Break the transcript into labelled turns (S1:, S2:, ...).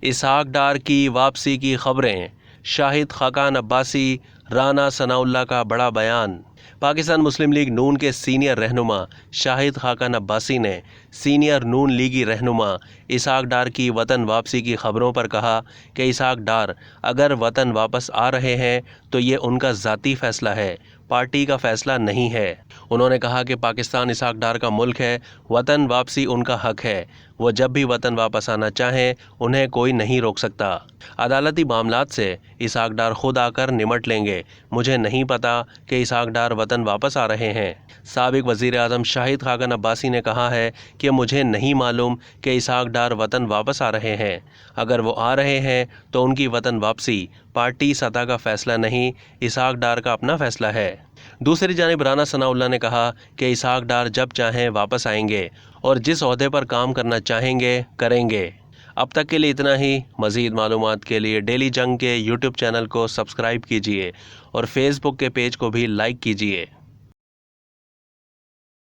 S1: اسحاق ڈار کی واپسی کی خبریں، شاہد خاقان عباسی، رانا ثناء اللہ کا بڑا بیان۔ پاکستان مسلم لیگ نون کے سینئر رہنما شاہد خاقان عباسی نے سینئر نون لیگی رہنما اسحاق ڈار کی وطن واپسی کی خبروں پر کہا کہ اسحاق ڈار اگر وطن واپس آ رہے ہیں تو یہ ان کا ذاتی فیصلہ ہے، پارٹی کا فیصلہ نہیں ہے۔ انہوں نے کہا کہ پاکستان اسحاق ڈار کا ملک ہے، وطن واپسی ان کا حق ہے، وہ جب بھی وطن واپس آنا چاہیں انہیں کوئی نہیں روک سکتا۔ عدالتی معاملات سے اسحاق ڈار خود آ کر نمٹ لیں گے، مجھے نہیں پتا کہ اسحاق ڈار وطن واپس آ رہے ہیں۔ سابق وزیر اعظم شاہد خاقان عباسی نے کہا ہے کہ مجھے نہیں معلوم کہ اسحاق ڈار وطن واپس آ رہے ہیں، اگر وہ آ رہے ہیں تو ان کی وطن واپسی پارٹی سطح کا فیصلہ نہیں، اسحاق ڈار کا اپنا فیصلہ ہے۔ دوسری جانب رانا ثناء اللہ نے کہا کہ اسحاق ڈار جب چاہیں واپس آئیں گے اور جس عہدے پر کام کرنا چاہیں گے کریں گے۔ اب تک کے لیے اتنا ہی۔ مزید معلومات کے لیے ڈیلی جنگ کے یوٹیوب چینل کو سبسکرائب کیجیے اور فیس بک کے پیج کو بھی لائک کیجیے۔